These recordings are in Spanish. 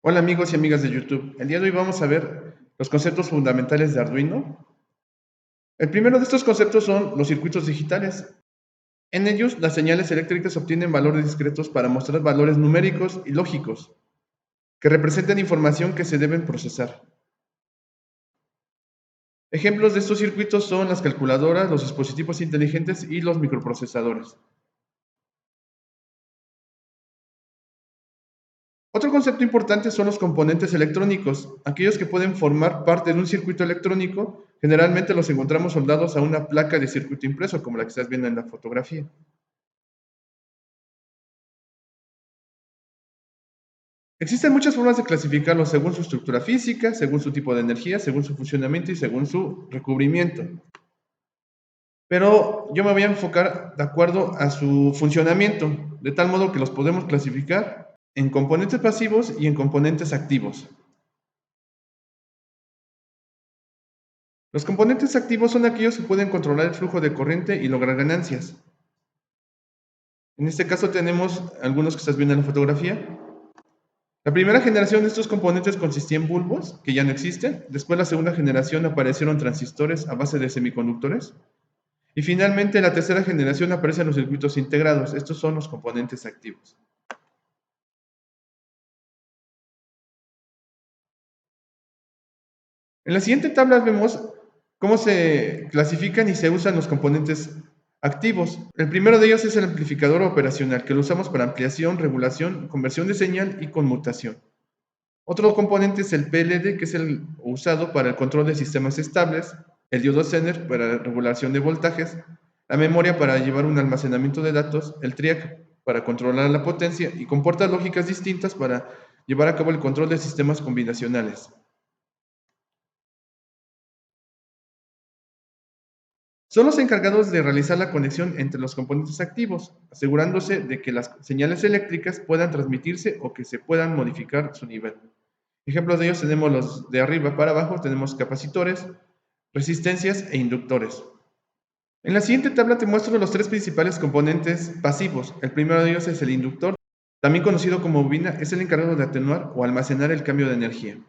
Hola amigos y amigas de YouTube. El día de hoy vamos a ver los conceptos fundamentales de Arduino. El primero de estos conceptos son los circuitos digitales. En ellos, las señales eléctricas obtienen valores discretos para mostrar valores numéricos y lógicos, que representan información que se deben procesar. Ejemplos de estos circuitos son las calculadoras, los dispositivos inteligentes y los microprocesadores. Otro concepto importante son los componentes electrónicos, aquellos que pueden formar parte de un circuito electrónico. Generalmente los encontramos soldados a una placa de circuito impreso, como la que estás viendo en la fotografía. Existen muchas formas de clasificarlos según su estructura física, según su tipo de energía, según su funcionamiento y según su recubrimiento. Pero yo me voy a enfocar de acuerdo a su funcionamiento, de tal modo que los podemos clasificar en componentes pasivos y en componentes activos. Los componentes activos son aquellos que pueden controlar el flujo de corriente y lograr ganancias. En este caso tenemos algunos que estás viendo en la fotografía. La primera generación de estos componentes consistía en bulbos, que ya no existen. Después la segunda generación aparecieron transistores a base de semiconductores. Y finalmente en la tercera generación aparecen los circuitos integrados. Estos son los componentes activos. En la siguiente tabla vemos cómo se clasifican y se usan los componentes activos. El primero de ellos es el amplificador operacional, que lo usamos para ampliación, regulación, conversión de señal y conmutación. Otro componente es el PLD, que es el usado para el control de sistemas estables, el diodo Zener para la regulación de voltajes, la memoria para llevar un almacenamiento de datos, el TRIAC para controlar la potencia y con puertas lógicas distintas para llevar a cabo el control de sistemas combinacionales. Son los encargados de realizar la conexión entre los componentes activos, asegurándose de que las señales eléctricas puedan transmitirse o que se puedan modificar su nivel. Ejemplos de ellos tenemos los de arriba para abajo, tenemos capacitores, resistencias e inductores. En la siguiente tabla te muestro los tres principales componentes pasivos. El primero de ellos es el inductor, también conocido como bobina, es el encargado de atenuar o almacenar el cambio de energía.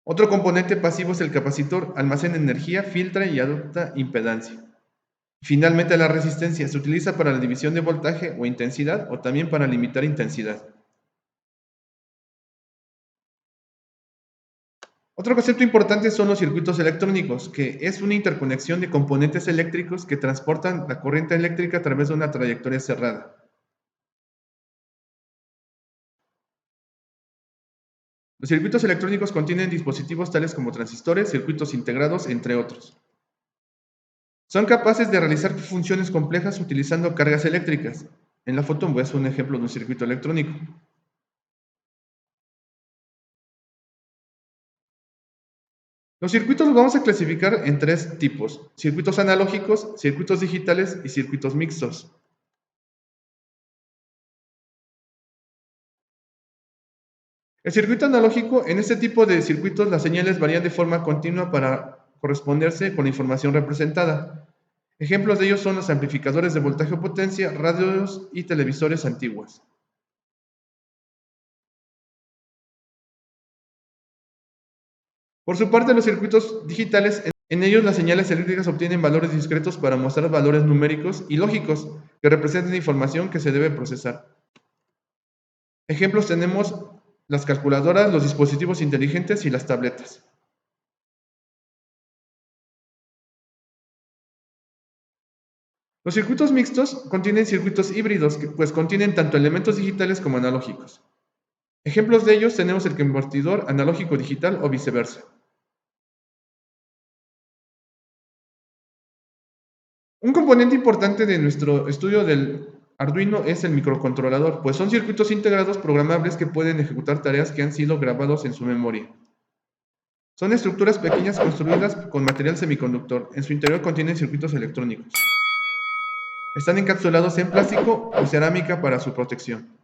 Otro componente pasivo es el capacitor, almacena energía, filtra y adopta impedancia. Finalmente la resistencia se utiliza para la división de voltaje o intensidad o también para limitar intensidad. Otro concepto importante son los circuitos electrónicos, que es una interconexión de componentes eléctricos que transportan la corriente eléctrica a través de una trayectoria cerrada. Los circuitos electrónicos contienen dispositivos tales como transistores, circuitos integrados, entre otros. Son capaces de realizar funciones complejas utilizando cargas eléctricas. En la foto ves un ejemplo de un circuito electrónico. Los circuitos los vamos a clasificar en tres tipos: circuitos analógicos, circuitos digitales y circuitos mixtos. El circuito analógico, en este tipo de circuitos las señales varían de forma continua para corresponderse con la información representada. Ejemplos de ellos son los amplificadores de voltaje o potencia, radios y televisores antiguos. Por su parte, los circuitos digitales, en ellos las señales eléctricas obtienen valores discretos para mostrar valores numéricos y lógicos que representan información que se debe procesar. Ejemplos tenemos las calculadoras, los dispositivos inteligentes y las tabletas. Los circuitos mixtos contienen circuitos híbridos que pues contienen tanto elementos digitales como analógicos. Ejemplos de ellos tenemos el convertidor analógico digital o viceversa. Un componente importante de nuestro estudio del Arduino es el microcontrolador, pues son circuitos integrados programables que pueden ejecutar tareas que han sido grabados en su memoria. Son estructuras pequeñas construidas con material semiconductor. En su interior contienen circuitos electrónicos. Están encapsulados en plástico o cerámica para su protección.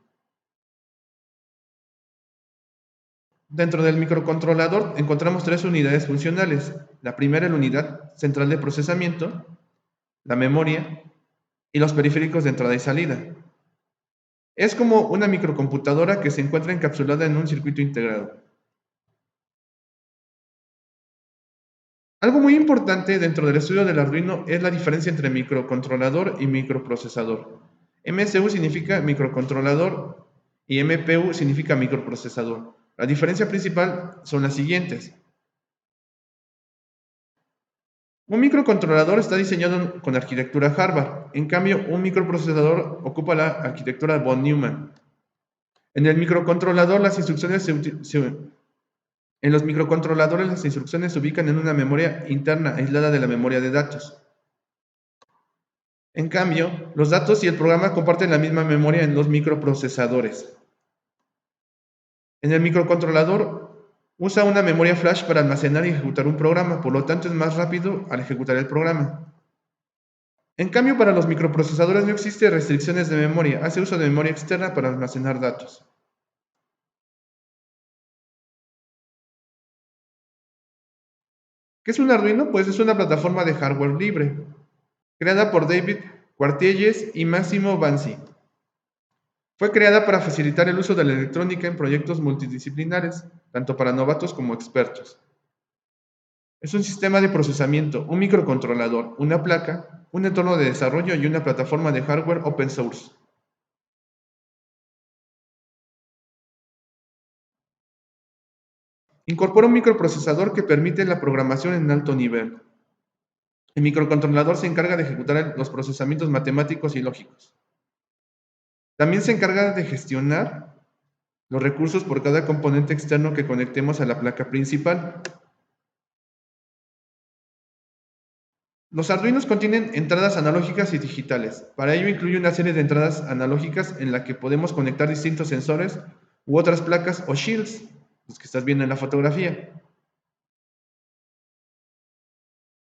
Dentro del microcontrolador encontramos tres unidades funcionales. La primera es la unidad central de procesamiento, la memoria y los periféricos de entrada y salida. Es como una microcomputadora que se encuentra encapsulada en un circuito integrado. Algo muy importante dentro del estudio del Arduino es la diferencia entre microcontrolador y microprocesador. MSU significa microcontrolador y MPU significa microprocesador. La diferencia principal son las siguientes. Un microcontrolador está diseñado con arquitectura Harvard, en cambio un microprocesador ocupa la arquitectura von Neumann. En el microcontrolador las instrucciones en los microcontroladores las instrucciones se ubican en una memoria interna aislada de la memoria de datos. En cambio, los datos y el programa comparten la misma memoria en los microprocesadores. En el microcontrolador usa una memoria flash para almacenar y ejecutar un programa, por lo tanto es más rápido al ejecutar el programa. En cambio, para los microprocesadores no existe restricciones de memoria, hace uso de memoria externa para almacenar datos. ¿Qué es un Arduino? Pues es una plataforma de hardware libre, creada por David Cuartielles y Massimo Banzi. Fue creada para facilitar el uso de la electrónica en proyectos multidisciplinares, tanto para novatos como expertos. Es un sistema de procesamiento, un microcontrolador, una placa, un entorno de desarrollo y una plataforma de hardware open source. Incorpora un microprocesador que permite la programación en alto nivel. El microcontrolador se encarga de ejecutar los procesamientos matemáticos y lógicos. También se encarga de gestionar los recursos por cada componente externo que conectemos a la placa principal. Los Arduinos contienen entradas analógicas y digitales. Para ello incluye una serie de entradas analógicas en la que podemos conectar distintos sensores u otras placas o shields, los que estás viendo en la fotografía.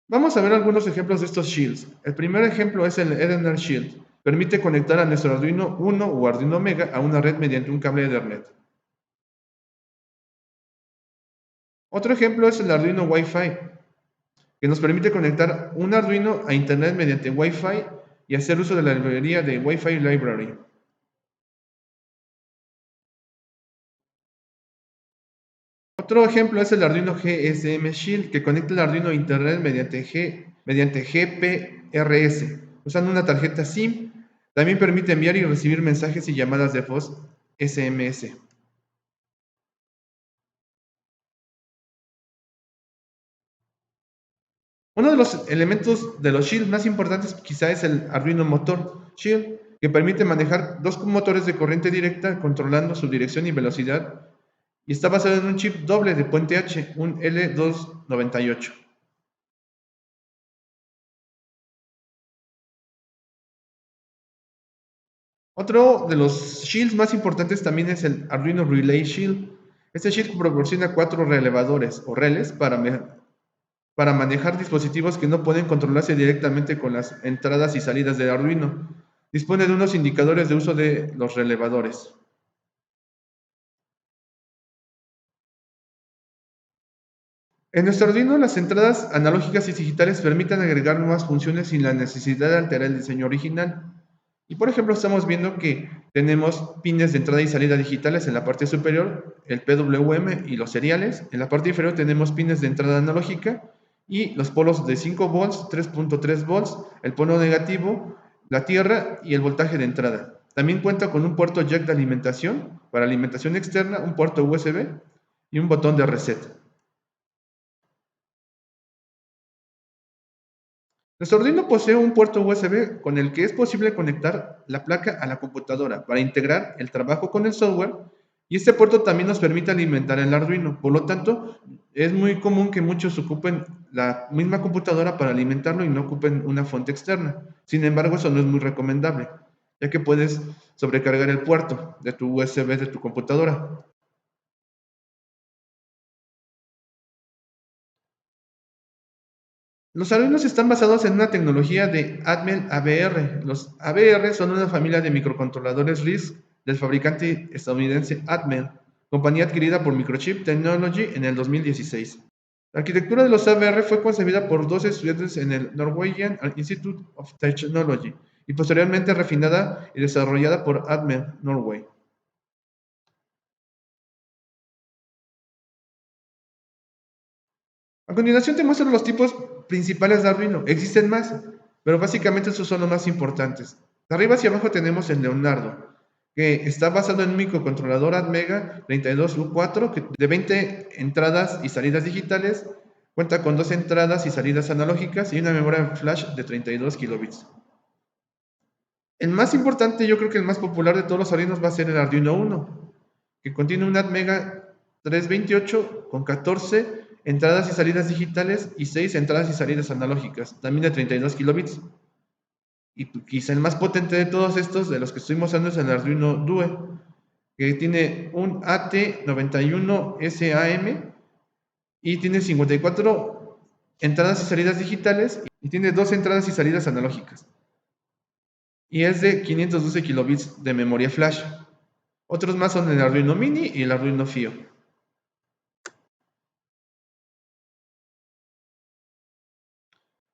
Vamos a ver algunos ejemplos de estos shields. El primer ejemplo es el Ethernet Shield. Permite conectar a nuestro Arduino Uno o Arduino Mega a una red mediante un cable Ethernet. Otro ejemplo es el Arduino Wi-Fi, que nos permite conectar un Arduino a Internet mediante Wi-Fi y hacer uso de la librería de Wi-Fi Library. Otro ejemplo es el Arduino GSM Shield, que conecta el Arduino a Internet mediante GPRS, usando una tarjeta SIM. También permite enviar y recibir mensajes y llamadas de voz SMS. Uno de los elementos de los Shield más importantes quizá es el Arduino Motor Shield, que permite manejar dos motores de corriente directa controlando su dirección y velocidad, y está basado en un chip doble de puente H, un L298. Otro de los shields más importantes también es el Arduino Relay Shield. Este shield proporciona 4 relevadores o reles para manejar dispositivos que no pueden controlarse directamente con las entradas y salidas del Arduino. Dispone de unos indicadores de uso de los relevadores. En nuestro Arduino, las entradas analógicas y digitales permiten agregar nuevas funciones sin la necesidad de alterar el diseño original. Y por ejemplo, estamos viendo que tenemos pines de entrada y salida digitales en la parte superior, el PWM y los seriales. En la parte inferior tenemos pines de entrada analógica y los polos de 5 volts, 3.3 volts, el polo negativo, la tierra y el voltaje de entrada. También cuenta con un puerto jack de alimentación para alimentación externa, un puerto USB y un botón de reset. Nuestro Arduino posee un puerto USB con el que es posible conectar la placa a la computadora para integrar el trabajo con el software, y este puerto también nos permite alimentar el Arduino. Por lo tanto, es muy común que muchos ocupen la misma computadora para alimentarlo y no ocupen una fuente externa. Sin embargo, eso no es muy recomendable, ya que puedes sobrecargar el puerto de tu USB de tu computadora. Los Arduinos están basados en una tecnología de Atmel ABR. Los ABR son una familia de microcontroladores RISC del fabricante estadounidense Atmel, compañía adquirida por Microchip Technology en el 2016. La arquitectura de los ABR fue concebida por dos estudiantes en el Norwegian Institute of Technology y posteriormente refinada y desarrollada por Atmel Norway. A continuación te muestro los tipos principales de Arduino. Existen más, pero básicamente estos son los más importantes. De arriba hacia abajo tenemos el Leonardo, que está basado en un microcontrolador Atmega 32U4 de 20 entradas y salidas digitales, cuenta con 2 entradas y salidas analógicas y una memoria flash de 32 kilobits. El más importante, yo creo que el más popular de todos los Arduinos va a ser el Arduino Uno, que contiene un Atmega 328 con 14 entradas y salidas digitales y 6 entradas y salidas analógicas, también de 32 kilobits. Y quizá el más potente de todos estos, de los que estoy mostrando, es el Arduino Due, que tiene un AT91SAM y tiene 54 entradas y salidas digitales y tiene 2 entradas y salidas analógicas. Y es de 512 kilobits de memoria flash. Otros más son el Arduino Mini y el Arduino Fio.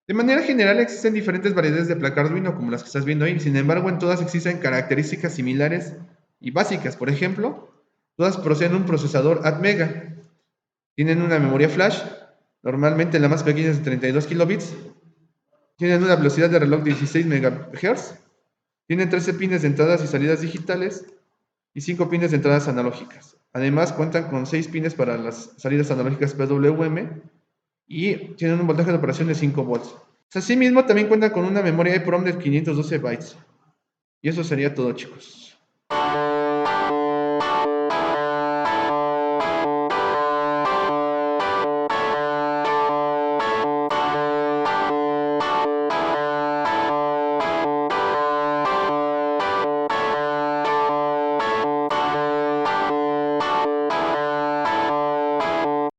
De manera general existen diferentes variedades de placa Arduino como las que estás viendo ahí, sin embargo en todas existen características similares y básicas. Por ejemplo, todas poseen un procesador Atmega, tienen una memoria flash, normalmente la más pequeña es de 32 kilobits, tienen una velocidad de reloj de 16 MHz, tienen 13 pines de entradas y salidas digitales y 5 pines de entradas analógicas. Además cuentan con 6 pines para las salidas analógicas PWM y tienen un voltaje de operación de 5 volts. Asimismo, también cuenta con una memoria EEPROM de 512 bytes. Y eso sería todo, chicos.